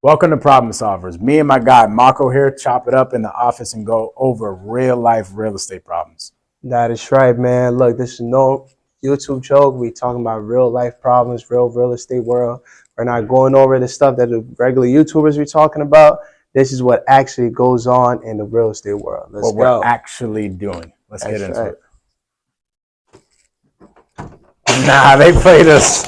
Welcome to Problem Solvers. Me and my guy Marco here chop it up in the office and go over real life real estate problems. That is right, man. Look, this is no YouTube joke. We talking about real life problems, real estate world. We're not going over the stuff that the regular YouTubers be talking about. This is what actually goes on in the real estate world. Let's What we're go. actually doing. Let's get That's into right. it. Nah, they played us.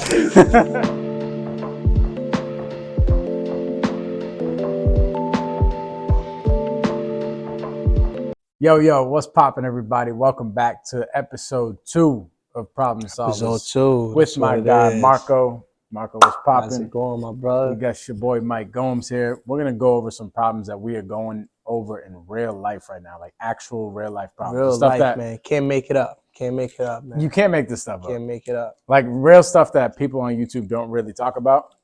Yo, what's poppin', everybody? Welcome back to episode 2 of Problem Episode Solvers 2. with That's what my it guy is. Marco. Marco, what's How's it poppin'? going, my We brother? got your boy Mike Gomes here. We're gonna go over some problems that we are going over in real life right now, like actual real life problems. Real Stuff life, that man. Can't make it up. Can't make it up, man. you can't make this stuff up. Can't make it up. Like real stuff that people on YouTube don't really talk about.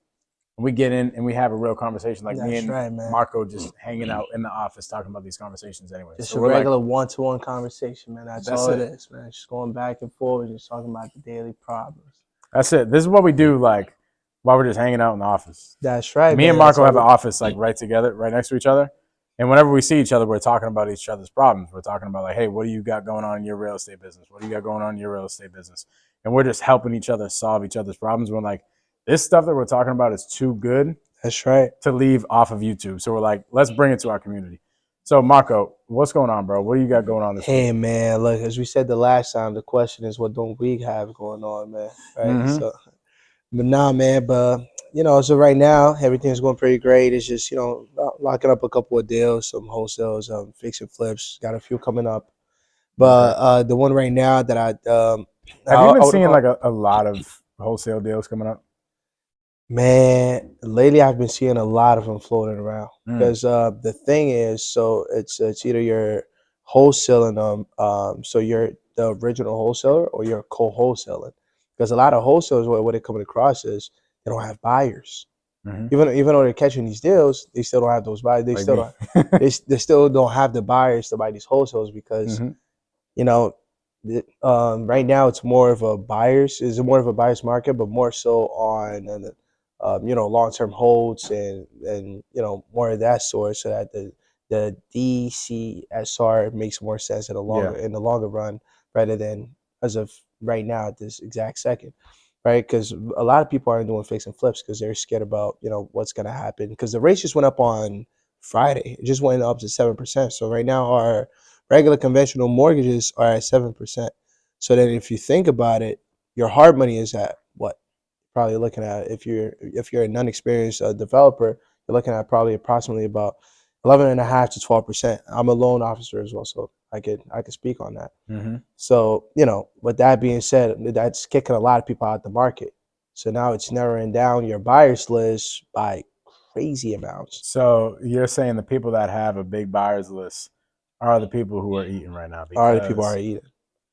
We get in and we have a real conversation, like me That's and right, man. Marco just hanging out in the office talking about these conversations anyway. Just So a we're regular like, one-to-one conversation, man. That's all it is, man. Just going back and forth, just talking about the daily problems. that's it. This is what we do, like while we're just hanging out in the office. That's right, Me man. and Marco have an office like right together, right next to each other. And whenever we see each other, we're talking about each other's problems. We're talking about like, hey, what do you got going on in your real estate business? What do you got going on in your real estate business? And we're just helping each other solve each other's problems. We're like, this stuff that we're talking about is too good That's right. to leave off of YouTube. So we're like, let's bring it to our community. So Marco, what's going on, bro? What do you got going on this Hey, week? man. Look, as we said the last time, the question is, what don't we have going on, man? Right. Mm-hmm. So, but nah, man. But so right now everything's going pretty great. It's just locking up a couple of deals, some wholesales, fixing flips. Got a few coming up. But Okay. the one right now that Have you been I would seeing call, like a lot of wholesale deals coming up? man, lately I've been seeing a lot of them floating around Mm. because the thing is, so it's either you're wholesaling them, so you're the original wholesaler or you're co-wholesaling. Because a lot of wholesalers, what they're coming across is they don't have buyers. Mm-hmm. Even though they're catching these deals, they still don't have those buyers. They Like still me. don't. They still don't have the buyers to buy these wholesales because Mm-hmm. you know, right now it's more of a buyer's is more of a buyer's market, but more so on long-term holds and more of that sort, so that the DCSR makes more sense Yeah. in the longer run rather than as of right now at this exact second, right? Because a lot of people aren't doing fix and flips because they're scared about what's gonna happen because the rates just went up on Friday. It just went up to 7%. So right now our regular conventional mortgages are at 7%. So then if you think about it, your hard money is at what? Probably looking at if you're a non-experienced developer, you're looking at probably approximately about 11.5 to 12%. I'm a loan officer as well, so I could speak on that. Mm-hmm. So with that being said, that's kicking a lot of people out the market. So now it's narrowing down your buyers list by crazy amounts. So you're saying the people that have a big buyers list are the people who are eating right now Already people are eating.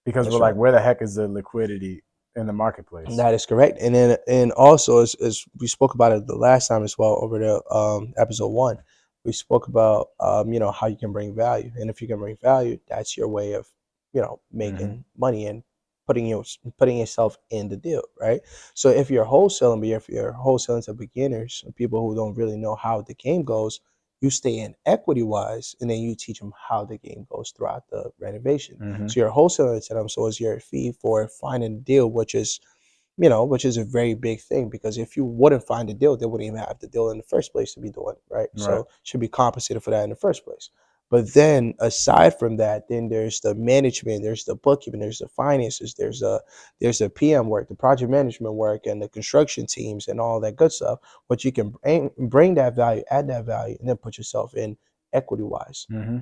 because we're That's like, right. where the heck is the liquidity in the marketplace? That is correct. And also as we spoke about it the last time as well over the episode 1, we spoke about how you can bring value. And if you can bring value, that's your way of, Mm-hmm. making money and putting yourself in the deal, right? So if you're wholesaling, but if you're wholesaling to beginners, people who don't really know how the game goes, you stay in equity wise, and then you teach them how the game goes throughout the renovation. Mm-hmm. So you're wholesaling to them. So it's your fee for finding a deal, which is a very big thing because if you wouldn't find a deal, they wouldn't even have the deal in the first place to be doing, right? Right. So should be compensated for that in the first place. But then aside from that, then there's the management, there's the bookkeeping, there's the finances, there's the PM work, the project management work, and the construction teams and all that good stuff. But you can bring that value, add that value, and then put yourself in equity wise, Mm-hmm.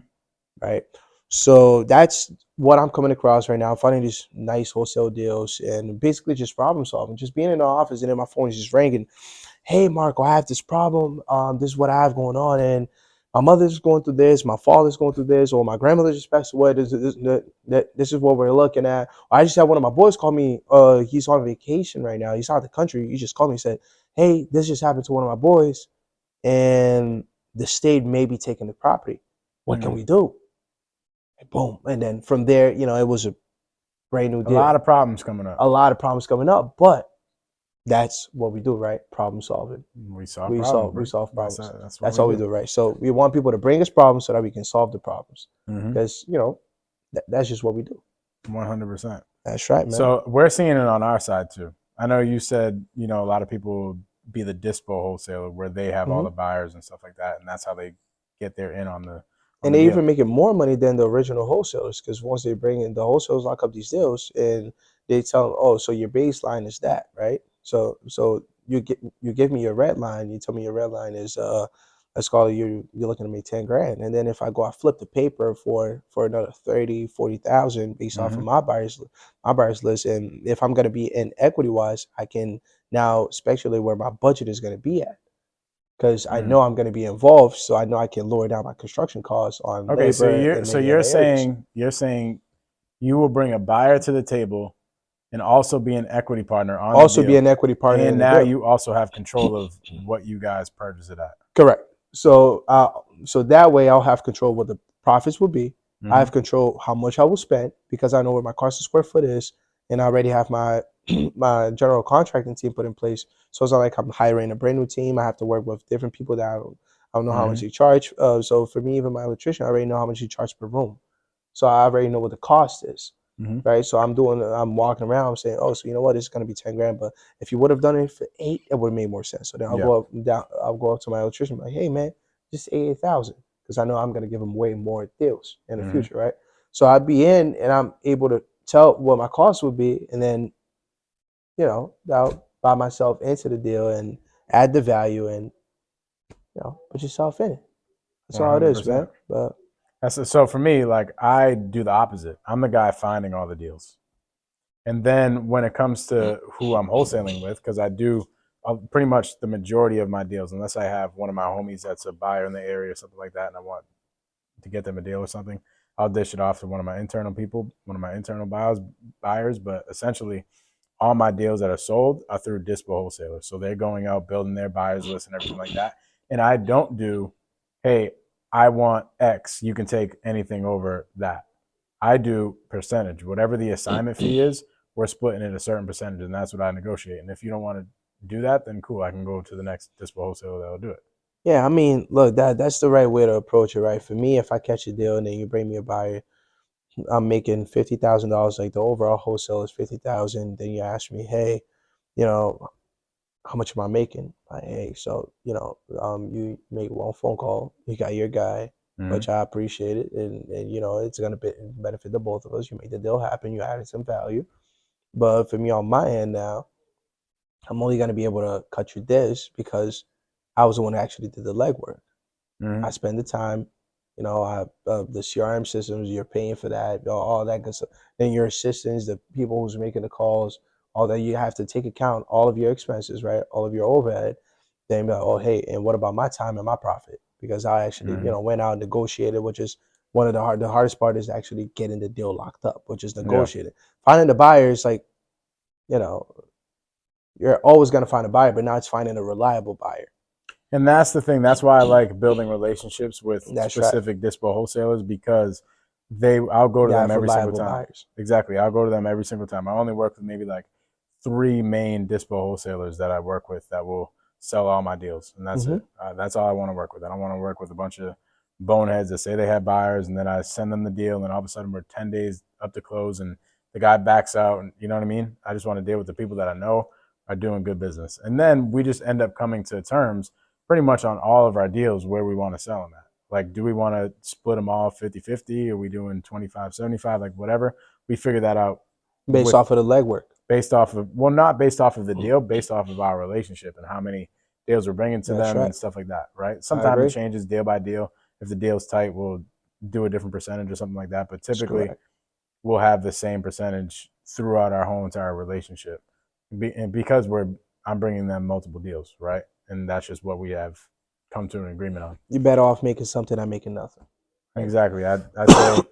right? So that's what I'm coming across right now, finding these nice wholesale deals and basically just problem solving, just being in the office and then my phone is just ringing. Hey, Marco, I have this problem. This is what I have going on. And my mother's going through this, my father's going through this, or my grandmother just passed away. This is what we're looking at. I just had one of my boys call me. He's on vacation right now. He's out of the country. He just called me and said, hey, this just happened to one of my boys. And the state may be taking the property. What can Mm-hmm. we do? Boom. And then from there, it was a brand new A lot deal. of problems coming up. A lot of problems coming up. But That's what we do, right? Problem solving. We solve We problems, solve bro. we solve That's problems. that's what That's we all we do. do, right? So we want people to bring us problems so that we can solve the problems. Mm-hmm. Because that's just what we do. 100%. That's right, man. So we're seeing it on our side too. I know you said, a lot of people be the dispo wholesaler where they have all Hmm. the buyers and stuff like that, and that's how they get their in on the And they deal. even making more money than the original wholesalers because once they bring in the wholesalers lock up these deals and they tell them, oh, so your baseline is that, right? So you give me your red line, you tell me your red line is let's call it you're looking to make 10 grand. And then if I go I flip the paper for another 30, 40,000 based off of Mm-hmm. my buyers list. And if I'm gonna be in equity wise, I can now speculate where my budget is gonna be at because I Mm. know I'm going to be involved, so I know I can lower down my construction costs on Okay, so labor you're in so many you're other areas. saying you're saying you will bring a buyer to the table and also be an equity partner on the Also, be deal, an equity partner and in the now deal. you also have control of what you guys purchase it at. Correct. So that way I'll have control what the profits will be. I Mm-hmm. have control how much I will spend because I know where my cost per square foot is, and I already have my my general contracting team put in place. So it's not like I'm hiring a brand new team. I have to work with different people that I don't know how Mm-hmm. much they charge. So for me, even my electrician, I already know how much he charges per room. So I already know what the cost is, Mm-hmm. right? So I'm walking around, I'm saying, oh, so you know what, it's gonna be 10 grand, but if you would have done it for 8, it would have made more sense. So then Yeah. I'll go up to my electrician, like, hey man, just 88,000, because I know I'm gonna give him way more deals in the Mm-hmm. future, right? So I'd be in, and I'm able to tell what my cost would be, and then I'll buy myself into the deal and add the value, and put yourself in it. That's all it is, 100%. man. But So for me, like I do the opposite. I'm the guy finding all the deals. And then when it comes to who I'm wholesaling with, because I do pretty much the majority of my deals, unless I have one of my homies that's a buyer in the area or something like that, and I want to get them a deal or something, I'll dish it off to one of my internal people, one of my internal buyers. But essentially, all my deals that are sold are through dispo wholesalers. So they're going out building their buyers list and everything like that. And I don't do, hey, I want X. You can take anything over that. I do percentage. Whatever the assignment fee is, we're splitting it a certain percentage, and that's what I negotiate. And if you don't want to do that, then cool. I can go to the next dispo wholesaler that'll do it. yeah, I mean, look, that's the right way to approach it, right? For me, if I catch a deal and then you bring me a buyer, I'm making $50,000. Like the overall wholesale is 50,000. Then you ask me, hey, you know, how much am I making? Like, hey, so you make one phone call, you got your guy, Mm-hmm. which I appreciate it, and it's gonna benefit the both of us. You make the deal happen. You added some value, but for me on my end now, I'm only gonna be able to cut you this because I was the one that actually did the legwork. I Mm-hmm. spend the time, the CRM systems, you're paying for that, all that good stuff. Then your assistants, the people who's making the calls, all that you have to take account, all of your expenses, right? All of your overhead. Then be like, oh, hey, and what about my time and my profit? Because I actually, Mm-hmm. went out and negotiated, which is one of the hardest part is actually getting the deal locked up, which is Yeah. negotiating. Finding the buyers, like, you know, you're always gonna find a buyer, but now it's finding a reliable buyer. And that's the thing. That's why I like building relationships with That's right. specific dispo wholesalers because I'll go to You them have every single reliable time. buyers. Exactly. I'll go to them every single time. I only work with maybe like three main dispo wholesalers that I work with that will sell all my deals, and that's Mm-hmm. it. That's all I want to work with. I don't want to work with a bunch of boneheads that say they have buyers, and then I send them the deal, and all of a sudden we're 10 days up to close, and the guy backs out, and you know what I mean. I just want to deal with the people that I know are doing good business, and then we just end up coming to terms pretty much on all of our deals where we want to sell them at. Like, do we want to split them all 50-50? Are we doing 25-75? Like, whatever. We figure that out Based with off of the legwork. based off of, well, not based off of the deal, based off of our relationship and how many deals we're bringing to That's them right. and stuff like that, right? I Sometimes it agree. changes deal by deal. If the deal's tight, we'll do a different percentage or something like that. But That's typically, correct. we'll have the same percentage throughout our whole entire relationship, and because I'm bringing them multiple deals, right? And that's just what we have come to an agreement on. You're better off making something than making nothing. Right. Exactly. I'd say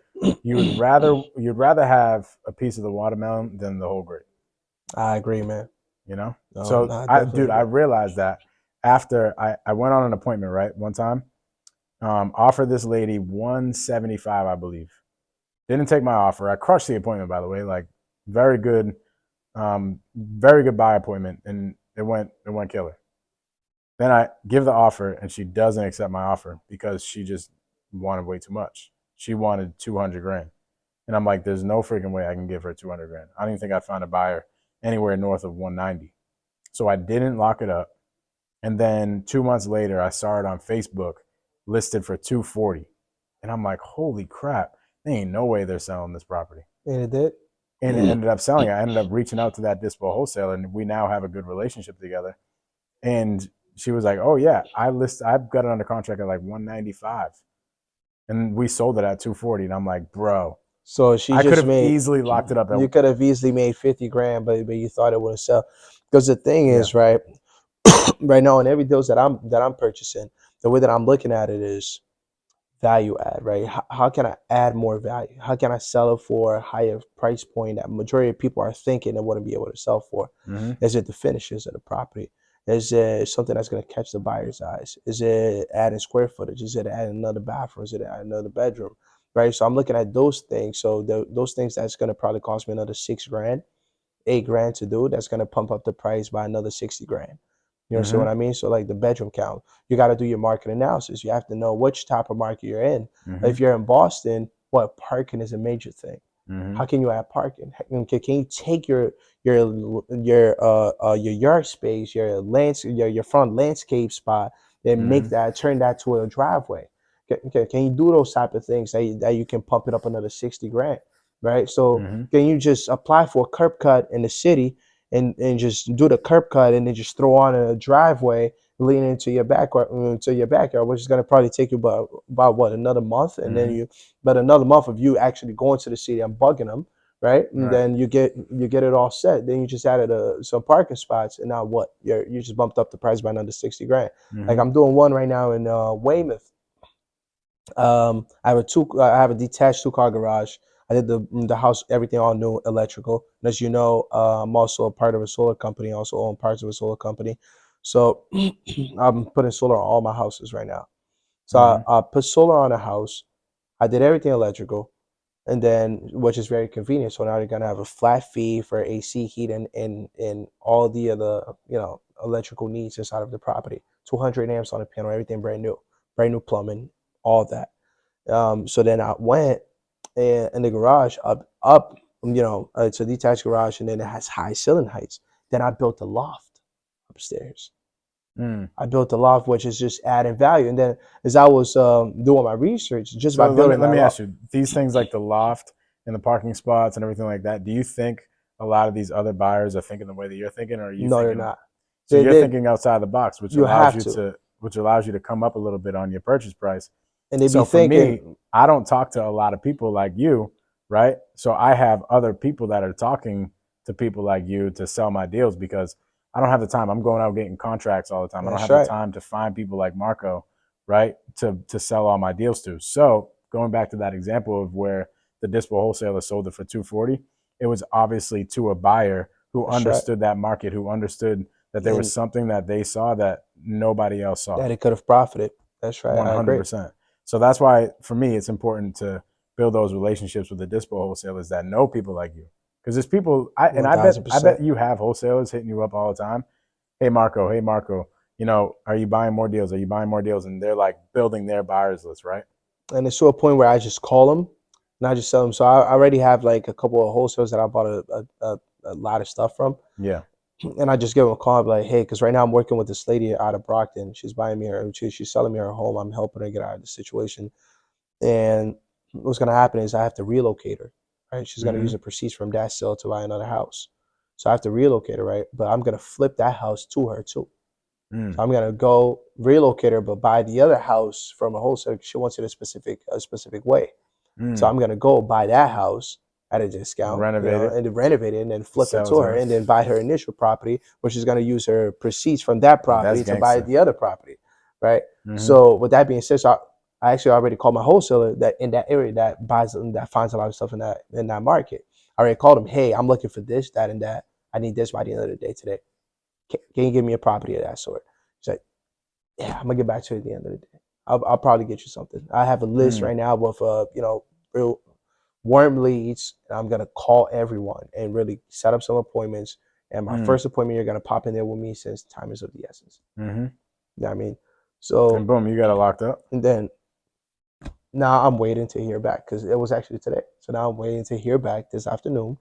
you'd rather have a piece of the watermelon than the whole grape. I agree, man. You know. No, So I definitely I agree. realized that after I went on an appointment right one time, offered this lady 175, I believe. Didn't take my offer. I crushed the appointment, by the way. Like very good buy appointment. And It went killer. Then I give the offer, and she doesn't accept my offer because she just wanted way too much. She wanted 200 grand, and I'm like, there's no freaking way I can give her 200 grand. I don't even think I found a buyer anywhere north of 190. So I didn't lock it up. And then 2 months later, I saw it on Facebook listed for 240, and I'm like, holy crap! There ain't no way they're selling this property. And it did. And it ended up selling. I ended up reaching out to that dispo wholesaler, and we now have a good relationship together. And she was like, "Oh yeah, I've got it under contract at like 195, and we sold it at 240." And I'm like, "Bro, So she I could just have made. easily locked it up You at." could have easily made 50 grand, but you thought it wouldn't sell. Because the thing Yeah. is, right, right now in every deals that I'm purchasing, the way that I'm looking at it is value add, right? How can I add more value? How can I sell it for a higher price point that majority of people are thinking they wouldn't be able to sell for? Mm-hmm. Is it the finishes of the property? Is it something that's going to catch the buyer's eyes? Is it adding square footage? Is it adding another bathroom? Is it adding another bedroom? Right. So I'm looking at those things. So those things that's going to probably cost me another 6 grand, 8 grand to do. That's going to pump up the price by another 60 grand. You know, see Mm-hmm. what I mean? So like the bedroom count, you got to do your market analysis. You have to know which type of market you're in. Mm-hmm. If you're in Boston, what parking is a major thing. Mm-hmm. How can you add parking? Can you take your yard space, your front landscape spot, and Mm-hmm. turn that to a driveway? Can you do those type of things that you can pump it up another 60 grand, right? So Mm-hmm. can you just apply for a curb cut in the city and just do the curb cut and then just throw on a driveway leading into your backyard, which is going to probably take you about what, another month, and then Mm-hmm. but another month of you actually going to the city and bugging them, right? And Right. then you get it all set. Then you just added some parking spots, and now what? You just bumped up the price by another 60 grand. Like Mm-hmm. I'm doing one right now in Weymouth. I have a detached 2 car garage. I did the house, everything all new, electrical. And as you know, I'm also a part of a solar company. I also own parts of a solar company. So I'm putting solar on all my houses right now. So Mm-hmm. I put solar on a house. I did everything electrical, and then which is very convenient. So now you're gonna have a flat fee for AC, heat, and all the other electrical needs inside of the property. 200 amps on the panel, everything brand new plumbing, all that. So then I went in the garage up. It's a detached garage, and then it has high ceiling heights. Then I built a loft upstairs. Mm. I built a loft, which is just adding value. And then as I was doing my research, just by So let me building let that me loft, ask you, these things like the loft and the parking spots and everything like that, do you think a lot of these other buyers are thinking the way that you're thinking, or are you no, they're thinking, not. so you're They thinking outside the box, which you allows have you to, to come up a little bit on your purchase price? and they be So for me, thinking, I don't talk to a lot of people like you, right? So I have other people that are talking to people like you to sell my deals because I don't have the time. I'm going out getting contracts all the time. I don't that's have the right, time to find people like Marco, right, to sell all my deals to. So going back to that example of where the dispo wholesaler sold it for 240, it was obviously to a buyer who that's right, understood that market, who understood that there was and something that they saw that nobody else saw. that it could have profited. That's right. I agree. 100%. So that's why for me it's important to build those relationships with the dispo wholesalers that know people like you. Because there's people and One I bet thousand percent. you have wholesalers hitting you up all the time. Hey Marco, are you buying more deals? Are you buying more deals? And they're like building their buyers list, right? And it's to a point where I just call them, and I just sell them. So I already have like a couple of wholesalers that I bought a lot of stuff from. Yeah. And I just give them a call and be like, hey, because right now I'm working with this lady out of Brockton. She's buying me she's selling me her home. I'm helping her get out of the situation. And what's gonna happen is I have to relocate her. Right? She's gonna use Mm-hmm. the proceeds from that sale to buy another house. So I have to relocate her, right? But I'm gonna flip that house to her too. Mm. So I'm gonna go relocate her, but buy the other house from a wholesaler. She wants it a specific way. So Mm. I'm gonna go buy that house at a discount, Renovate it, and then renovate it, and then flip it sell it to to her, her. and then buy her initial property, which is gonna use her proceeds from that That's property to buy gangster. the other property, right? Mm-hmm. So with that being said, I actually already called my wholesaler that in that area that finds a lot of stuff in that market. I already called him. Hey, I'm looking for this, that, and that. I need this by the end of the day today. Can you give me a property of that sort? He's like, yeah, I'm gonna get back to you at the end of the day. I'll probably get you something. I have a list Mm. right now with real warm leads. And I'm gonna call everyone and really set up some appointments, And my first appointment, you're gonna pop in there with me since time is of the essence. Mm-hmm. You know what I mean? So And boom, you got it locked up. And then now I'm waiting to hear back because it was actually today. So now I'm waiting to hear back this afternoon.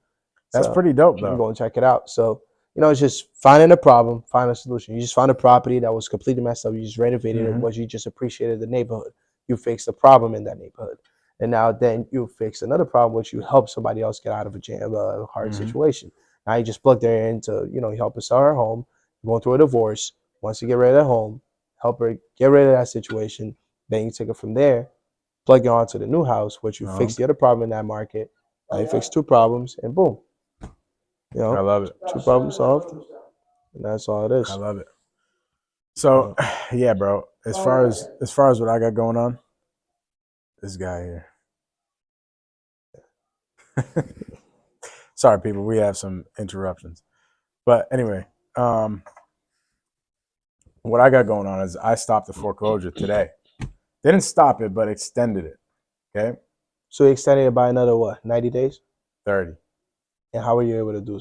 That's So pretty dope, I'm though. going to check it out. So, it's just finding a problem, finding a solution. You just found a property that was completely messed up. You just renovated it. Was you just appreciated the neighborhood? You fixed the problem in that neighborhood. And now then you fix another problem, which you help somebody else get out of a hard situation. Now you just plug there into, you help her sell her home, going through a divorce, wants to get rid of that home, help her get rid of that situation. Then you take it from there, plug it onto the new house, which you fix the other problem in that market. Now you fix two problems, and boom, I love it. two problems solved, and that's all it I is. love it. So, yeah, bro. As far as what I got going on, this guy here. Sorry, people. We have some interruptions, but anyway, what I got going on is I stopped the foreclosure today. Didn't stop it, but extended it. Okay. So you extended it by another 90 days? 30. And how were you able to do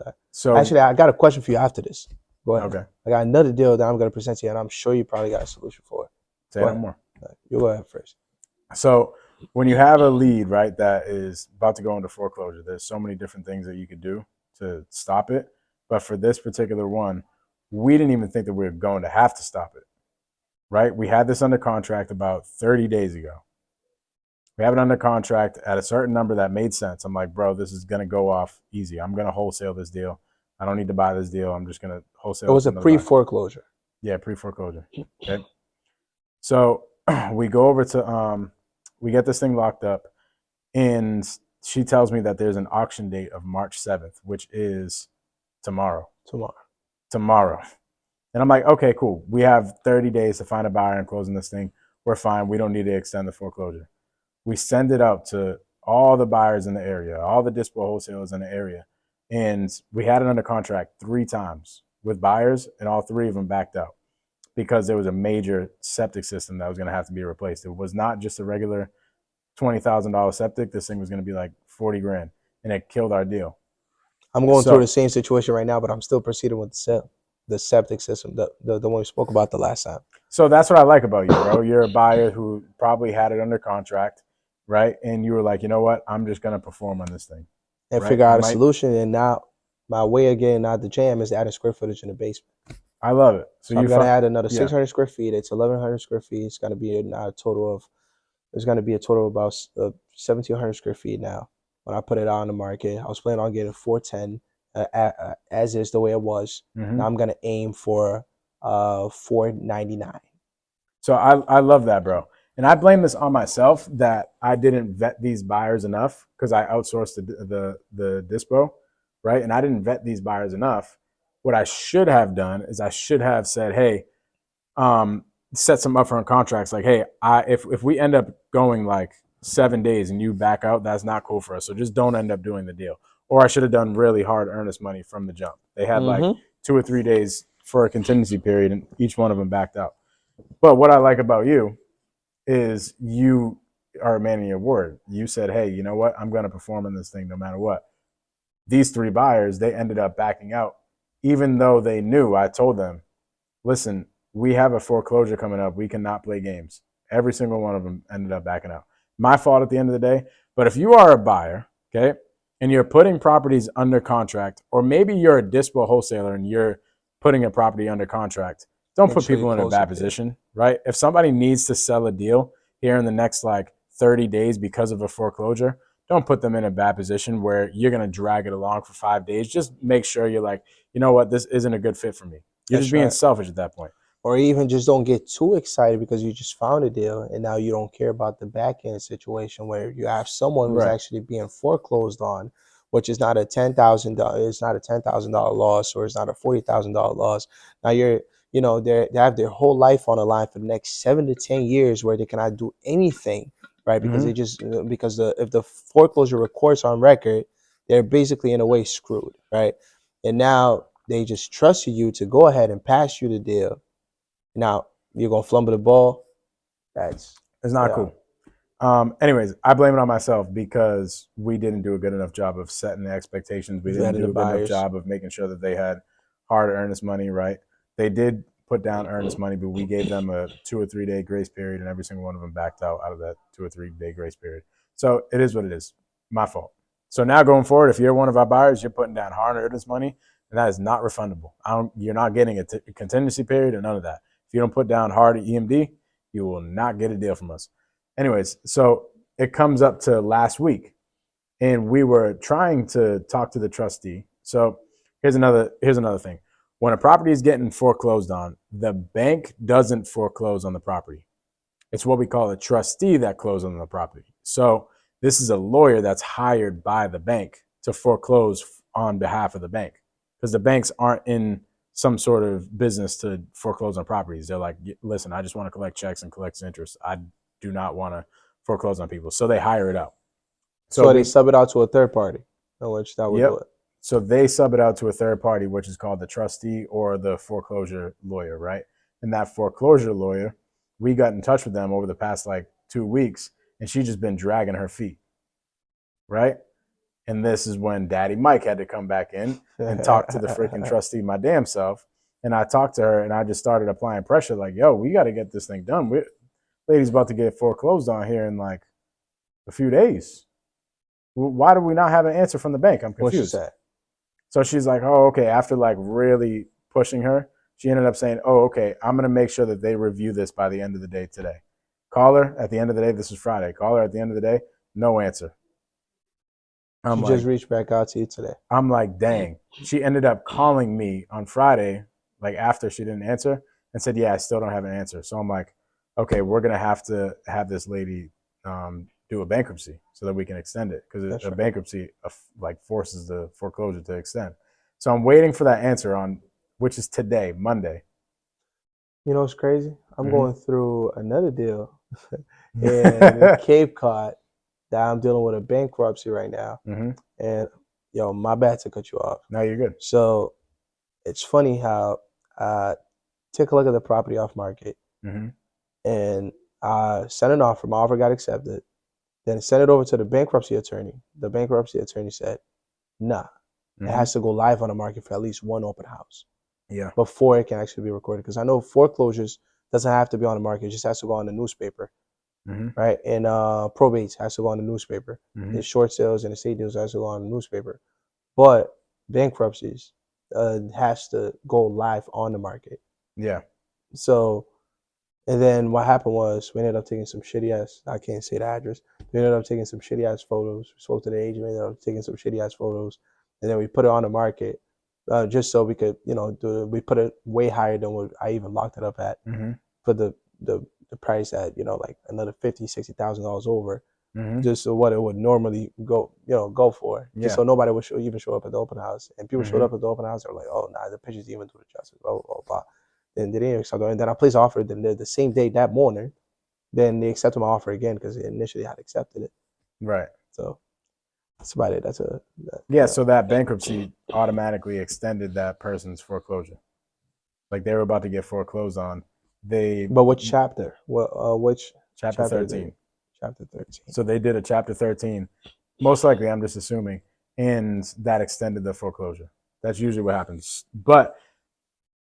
that? So actually, I got a question for you after this. Go ahead. Okay. I got another deal that I'm going to present to you, and I'm sure you probably got a solution for it. Say no more. You go ahead first. So when you have a lead, right, that is about to go into foreclosure, there's so many different things that you could do to stop it. But for this particular one, we didn't even think that we were going to have to stop it, right? We had this under contract about 30 days ago. We have it under contract at a certain number that made sense. I'm like, bro, this is going to go off easy. I'm going to wholesale this deal. I don't need to buy this deal. I'm just going to wholesale. It was a pre-foreclosure. Yeah, pre-foreclosure. Okay. So we go over to, we get this thing locked up, and she tells me that there's an auction date of March 7th, which is tomorrow. And I'm like, okay, cool. We have 30 days to find a buyer and closing this thing. We're fine. We don't need to extend the foreclosure. We send it out to all the buyers in the area, all the dispo wholesalers in the area. And we had it under contract 3 times with buyers, and all 3 of them backed out because there was a major septic system that was going to have to be replaced. It was not just a regular $20,000 septic. This thing was going to be like 40 grand, and it killed our deal. I'm going through the same situation right now, but I'm still proceeding with the sale. The septic system, the one we spoke about the last time. So that's what I like about you, bro. You're a buyer who probably had it under contract, right? And you were like, you know what? I'm just going to perform on this thing. And figure out a solution. And now my way of getting out the jam is adding square footage in the basement. I love it. So I'm going to add another 600 square feet. It's 1,100 square feet. It's going to be a total of about 1,700 square feet now. When I put it on the market, I was planning on getting 410 as is the way it was. Now I'm going to aim for 499. So I love that, bro. And I blame this on myself that I didn't vet these buyers enough because I outsourced the dispo, right? And I didn't vet these buyers enough. What I should have done is I should have said, hey, set some upfront contracts. Like, hey, if we end up going like 7 days and you back out, that's not cool for us. So just don't end up doing the deal. Or I should have done really hard earnest money from the jump. They had like 2 or 3 days for a contingency period, and each one of them backed out. But what I like about you is you are a man of your word. You said, hey, you know what? I'm going to perform in this thing no matter what. These 3 buyers, they ended up backing out, even though they knew. I told them, listen, we have a foreclosure coming up. We cannot play games. Every single one of them ended up backing out. My fault at the end of the day. But if you are a buyer, okay, and you're putting properties under contract, or maybe you're a dispo wholesaler and you're putting a property under contract, don't put people in a bad position, right? If somebody needs to sell a deal here in the next like 30 days because of a foreclosure, don't put them in a bad position where you're going to drag it along for 5 days. Just make sure you're like, you know what, this isn't a good fit for me. You're just being selfish at that point. Or even just don't get too excited because you just found a deal and now you don't care about the back end situation where you have someone who's actually being foreclosed on, which is not a $10,000. It's not a $10,000 loss, or it's not a $40,000 loss. Now they have their whole life on the line for the next 7 to 10 years where they cannot do anything, right? Because if the foreclosure records on record, they're basically in a way screwed, right? And now they just trust you to go ahead and pass you the deal. Now you're gonna fumble the ball. It's not cool. Anyways, I blame it on myself because we didn't do a good enough job of setting the expectations. We didn't Vetting the do a good enough buyers. job of making sure that they had hard earnest money, right? They did put down earnest money, but we gave them a 2 or 3 day grace period, and every single one of them backed out of that 2 or 3 day grace period. So it is what it is. My fault. So now going forward, if you're one of our buyers, you're putting down hard earnest money, and that is not refundable. You're not getting a contingency period or none of that. If you don't put down hard EMD, you will not get a deal from us. Anyways, so it comes up to last week, and we were trying to talk to the trustee. So here's another thing. When a property is getting foreclosed on, the bank doesn't foreclose on the property. It's what we call a trustee that closes on the property. So this is a lawyer that's hired by the bank to foreclose on behalf of the bank, because the banks aren't in some sort of business to foreclose on properties. They're like, listen, I just want to collect checks and collect interest. I do not want to foreclose on people. So they hire it out. So they sub it out to a third party, which that would do it. So they sub it out to a third party, which is called the trustee or the foreclosure lawyer, right? And that foreclosure lawyer, we got in touch with them over the past like 2 weeks, and she's just been dragging her feet, right? And this is when Daddy Mike had to come back in and talk to the freaking trustee my damn self. And I talked to her, and I just started applying pressure, like, yo, we got to get this thing done. Lady's about to get foreclosed on here in like a few days. Why do we not have an answer from the bank? I'm confused. What's she said? So she's like, oh, okay. After like really pushing her, she ended up saying, oh, okay, I'm going to make sure that they review this by the end of the day today. Call her at the end of the day. This is Friday. Call her at the end of the day. No answer. She just reached back out to you today. I'm like, dang. She ended up calling me on Friday, like after she didn't answer, and said, yeah, I still don't have an answer. So I'm like, okay, we're going to have this lady do a bankruptcy so that we can extend it, because a bankruptcy like forces the foreclosure to extend. So I'm waiting for that answer on, which is today, Monday. You know what's crazy? I'm going through another deal in Cape Cod that I'm dealing with a bankruptcy right now. And yo, my bad to cut you off. No, you're good. So it's funny how I took a look at the property off market and I sent an offer. My offer got accepted. Then sent it over to the bankruptcy attorney. The bankruptcy attorney said, nah, it has to go live on the market for at least one open house. Yeah. Before it can actually be recorded. Because I know foreclosures doesn't have to be on the market. It just has to go on the newspaper. Right? And probates has to go on the newspaper. The short sales and estate deals has to go on the newspaper. But bankruptcies has to go live on the market. Yeah. So, and then what happened was we ended up taking some shitty ass, I can't say the address. We ended up taking some shitty ass photos. We spoke to the agent, we ended up taking some shitty ass photos. And then we put it on the market just so we could, we put it way higher than what I even locked it up at. For the price at, like another $50,000, $60,000 over. Just so what it would normally go for. Just so nobody would even show up at the open house. And people showed up at the open house, they're like, oh, nah, the pictures didn't even do the justice. Oh, blah. Then they didn't accept it. And then I placed an offer the same day, that morning. Then they accepted my offer again because they initially had accepted it. Right. So that's about it. So that bankruptcy automatically extended that person's foreclosure. Like they were about to get foreclosed on. But which chapter? Which chapter 13? Chapter 13. So they did a chapter 13. Most likely, I'm just assuming, and that extended the foreclosure. That's usually what happens. But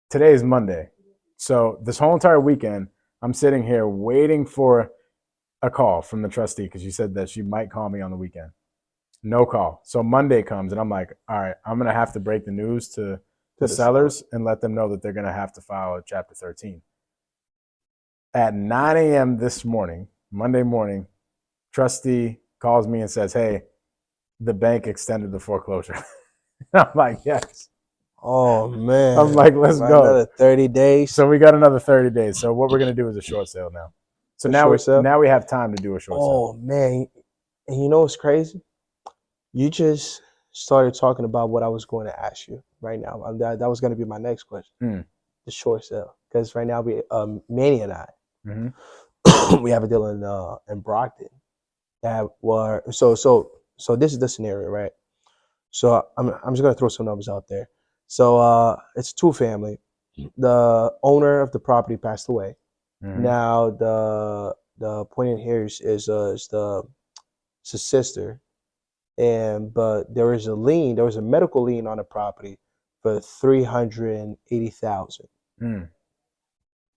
today is Monday. So this whole entire weekend, I'm sitting here waiting for a call from the trustee, because she said that she might call me on the weekend. No call. So Monday comes, and I'm like, all right, I'm going to have to break the news to the sellers and let them know that they're going to have to file a chapter 13. At 9 a.m. this morning, Monday morning, trustee calls me and says, hey, the bank extended the foreclosure. I'm like, yes. Oh, man. I'm like, let's go. Another 30 days. So we got another 30 days. So what we're going to do is a short sale now. So now we have time to do a short sale. Oh, man. And you know what's crazy? You just started talking about what I was going to ask you right now. That was going to be my next question. The short sale. Because right now, Manny and I, we have a deal in Brockton that were so this is the scenario, right? So I'm just gonna throw some numbers out there. So it's a 2-family. The owner of the property passed away. Now the the point in here is the it's a sister, but there was a medical lien on the property for 380,000. Mm,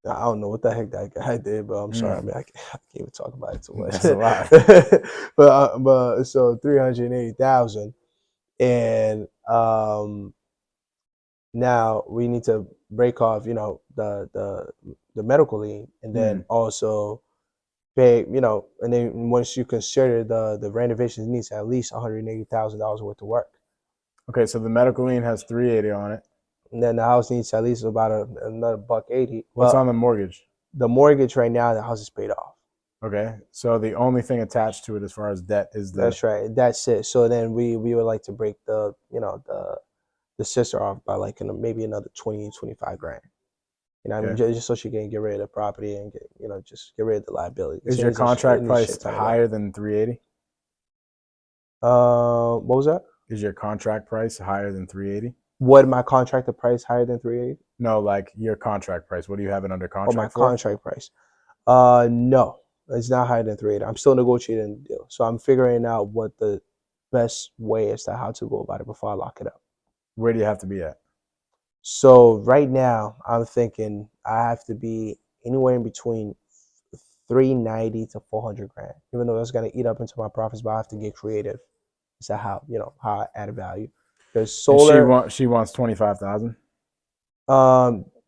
I don't know what the heck that guy did, but I'm sorry. I mm. mean, I can't even talk about it too much. That's a lot. But so 380,000, and now we need to break off, the medical lien, and then Mm. also pay, and then once you consider the renovations needs at least $180,000 worth of work, Okay, so the medical lien has 380 on it. and then the house needs at least about another buck 80. What's Well, on the mortgage? the mortgage right now, the house is paid off. Okay, so the only thing attached to it as far as debt is the. That's right. That's it. So then we would like to break the sister off by like maybe another 20-25 grand. I mean, Okay. just so she can get rid of the property and just get rid of the liability. Is It your needs contract a price shit ton of work. higher than 380? What was that? Is your contract price higher than 380? What my contractor price higher than 380? No, like your contract price. What do you have it under Or my contract for? contract price? No, it's not higher than 380. I'm still negotiating the deal, so I'm figuring out what the best way is to how to go about it before I lock it up. Where do you have to be at? So right now, I'm thinking I have to be anywhere in between 390 to 400 grand. Even though that's gonna eat up into my profits, but I have to get creative as to how I add value. Because And solar, she wants 25,000.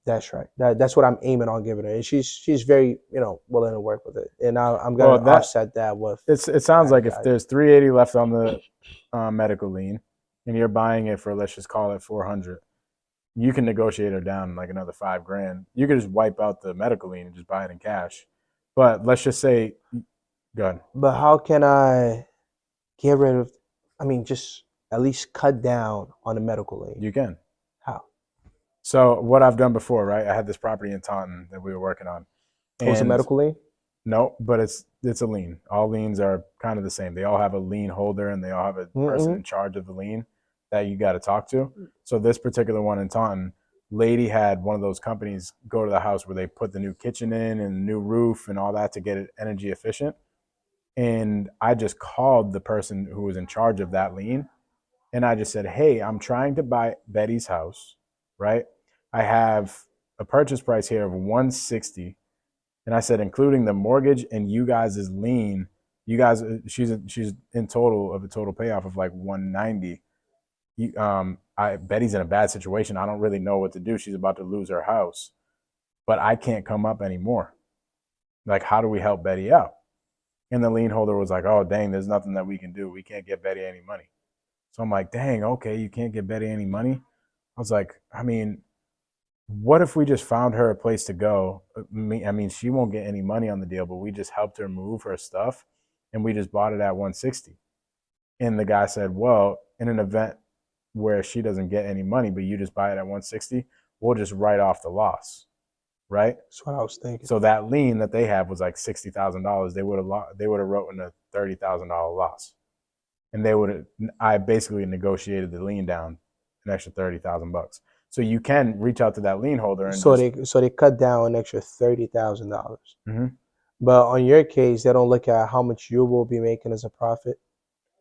that's right. That's what I'm aiming on giving her, and she's very willing to work with it. And I'm Well, gonna that offset that with it sounds added like if value. there's 380 left on the medical lien, and you're buying it for, let's just call it 400, you can negotiate her down like another 5 grand. You could just wipe out the medical lien and just buy it in cash. But let's just say, go ahead. But how can I get rid of? I mean, just at least cut down on the medical lien. You can. How? So what I've done before, right? I had this property in Taunton that we were working on, Oh, it's a and medical lien. no, but it's a lien. All liens are kind of the same. They all have a lien holder and they all have a person Mm-mm. in charge of the lien that you got to talk to. So this particular one in Taunton, lady had one of those companies go to the house where they put the new kitchen in and new roof and all that to get it energy efficient. And I just called the person who was in charge of that lien, and I just said, "Hey, I'm trying to buy Betty's house, right? I have a purchase price here of 160." And I said, including the mortgage and you guys' lien, you guys, she's in total of a total payoff of like 190. Betty's in a bad situation. I don't really know what to do. She's about to lose her house, but I can't come up anymore. Like, how do we help Betty out? And the lien holder was like, "Oh, dang, there's nothing that we can do. We can't get Betty any money." So I'm like, "Dang, okay, you can't get Betty any money." I was like, I mean, what if we just found her a place to go? I mean, she won't get any money on the deal, but we just helped her move her stuff and we just bought it at 160. And the guy said, well, in an event where she doesn't get any money, but you just buy it at 160, we'll just write off the loss, right? That's what I was thinking. So that lien that they have was like $60,000. They would have wrote in a $30,000 loss, and I basically negotiated the lien down an extra 30,000 bucks. So you can reach out to that lien holder and So just. they cut down an extra $30,000. Mhm. But on your case, they don't look at how much you will be making as a profit.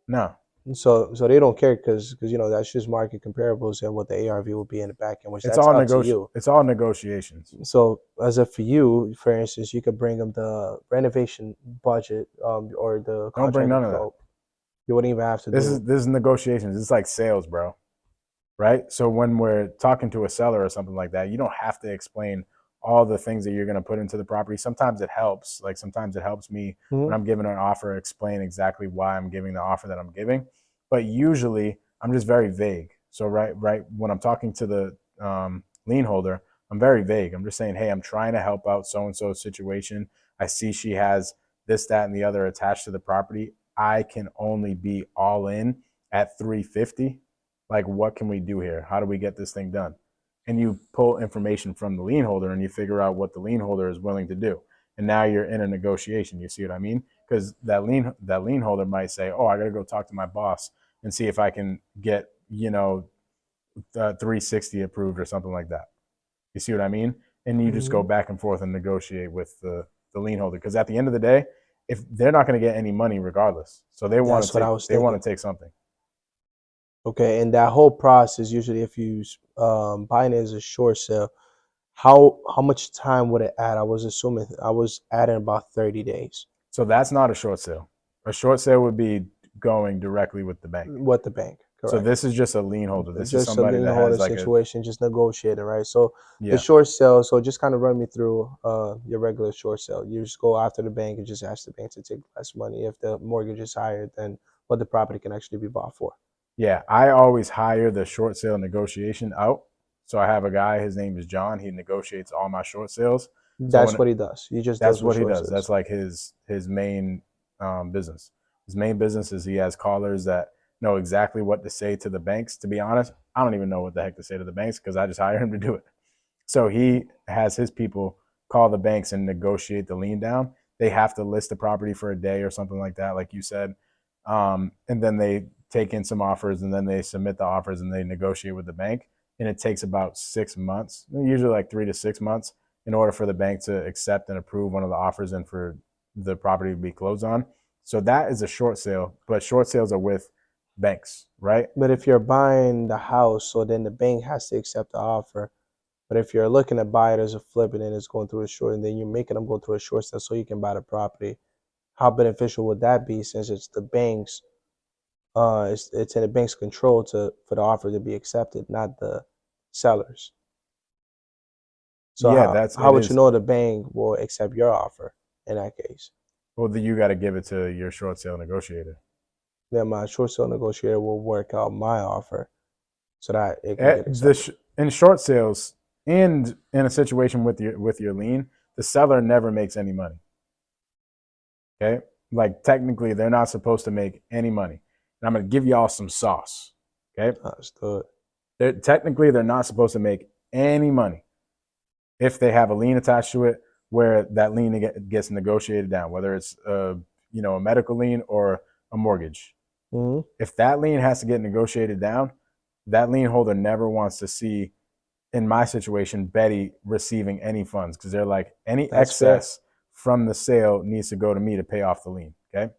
No, So they don't care because that's just market comparables and what the ARV will be in the back end, which it's that's all up to you. It's all negotiations. So as if for you, for instance, you could bring them the renovation budget or the Don't bring contractor none of that. quote. You wouldn't even have to This do. is this is negotiations. It's like sales, bro. Right? So when we're talking to a seller or something like that, you don't have to explain all the things that you're going to put into the property. Sometimes it helps. Like sometimes it helps me when Mhm. I'm giving an offer, explain exactly why I'm giving the offer that I'm giving. But usually I'm just very vague. So right when I'm talking to the lien holder, I'm very vague. I'm just saying, hey, I'm trying to help out so and so situation. I see she has this, that, and the other attached to the property. I can only be all in at 350. Like, what can we do here? How do we get this thing done? And you pull information from the lien holder and you figure out what the lien holder is willing to do. And now you're in a negotiation. You see what I mean? Because that lien holder might say, "Oh, I got to go talk to my boss and see if I can get 360 approved or something like that." You see what I mean? And you just go Mhm. back and forth and negotiate with the the lien holder, because at the end of the day, if they're not going to get any money regardless, so they want That's to what I take was thinking. take something. Okay, and that whole process, usually if you buying it as a short sale, how much time would it add? I was assuming I was adding about 30 days. So that's not a short sale. A short sale would be going directly with the bank. What the bank, So correct? this is just a lien holder. This is Just a somebody lien that holder has like a situation, just negotiating, right? So the yeah. short sale, so just kind of run me through your regular short sale. You just go after the bank and just ask the bank to take less money. If the mortgage is higher than what the property can actually be bought for. Yeah, I always hire the short sale negotiation out. So I have a guy, his name is John. He negotiates all my short sales. So That's when what he does. He just that's deals with what he short does. sales. That's like his main business. His main business is he has callers that know exactly what to say to the banks. To be honest, I don't even know what the heck to say to the banks because I just hire him to do it. So he has his people call the banks and negotiate the lien down. They have to list the property for a day or something like that, like you said. And then they take in some offers and then they submit the offers and they negotiate with the bank. And it takes about 6 months, usually like 3 to 6 months, in order for the bank to accept and approve one of the offers and for the property to be closed on. So that is a short sale, but short sales are with banks, right? But if you're buying the house, so then the bank has to accept the offer. But if you're looking to buy it as a flip and then it's going through a short, and then you're making them go through a short sale so you can buy the property, how beneficial would that be since it's the bank's it's in the bank's control for the offer to be accepted, not the sellers. So Yeah, how it would you is. know the bank will accept your offer in that case? Well, you got to give it to your short sale negotiator. Then my short sale negotiator will work out my offer so that it can get accepted. In short sales and in a situation with your lien, the seller never makes any money. Okay, like technically they're not supposed to make any money, and I'm gonna give y'all some sauce. Okay, Understood. they're not supposed to make any money if they have a lien attached to it, where that lien gets negotiated down, whether it's a medical lien or a mortgage. Mm-hmm. If that lien has to get negotiated down, that lien holder never wants to see, in my situation, Betty receiving any funds because they're like, any That's fair. excess from the sale needs to go to me to pay off the lien. Okay,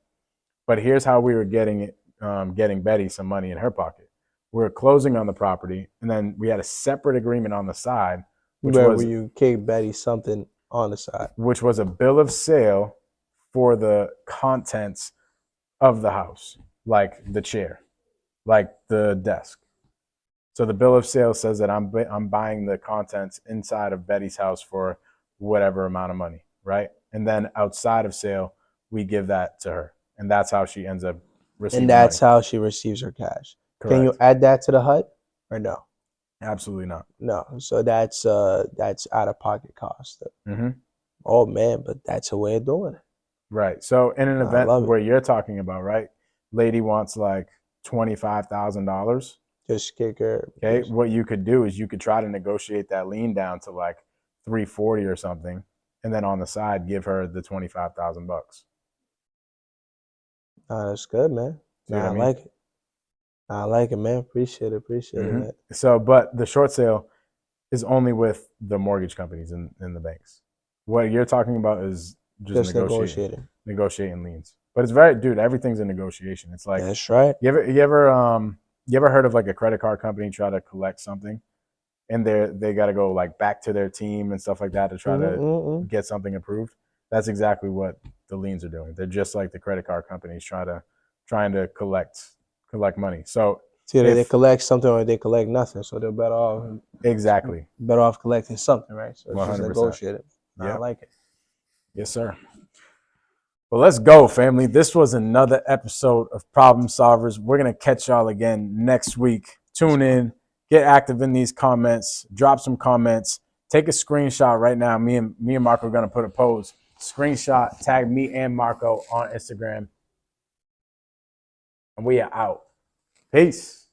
but here's how we were getting Betty some money in her pocket. We were closing on the property, and then we had a separate agreement on the side, which Where was you gave Betty something on the side. a bill of sale for the contents of the house, like the chair, like the desk. So the bill of sale says that I'm buying the contents inside of Betty's house for whatever amount of money, right? And then outside of sale, we give that to her, and that's how she ends up And receiving money. that's how she receives her cash. Can you Correct. add that to the HUD or no? Absolutely not. No. So that's out of pocket cost. Mm-hmm. Oh man, but that's a way of doing it. Right. So in an I event love it. where you're talking about, right, lady wants like $25,000. Just kick her. Okay, what you could do is you could try to negotiate that lien down to like 340 or something, and then on the side give her the $25,000. That's good, man. See what I I mean? like it. I like it, man. Appreciate it. Appreciate it, Mm-hmm. man. So, but the short sale is only with the mortgage companies and the banks. What you're talking about is just Just negotiating. negotiating liens. But it's very, dude, everything's a negotiation. It's like That's right. you ever heard of like a credit card company try to collect something and they got to go like back to their team and stuff like that to try to Mm-mm-mm. get something approved? That's exactly what the liens are doing. They're just like the credit card companies trying to collect money. So See, either they if collect something or they collect nothing. So they're exactly better off collecting something, right? So it's just 100%. negotiating. I Yep. like it. Yes, sir. Well, let's go, family. This was another episode of Problem Solvers. We're going to catch y'all again next week. Tune in, get active in these comments, drop some comments, take a screenshot right now. Me and Marco are going to put a post. Screenshot, tag me and Marco on Instagram. And we are out. Peace.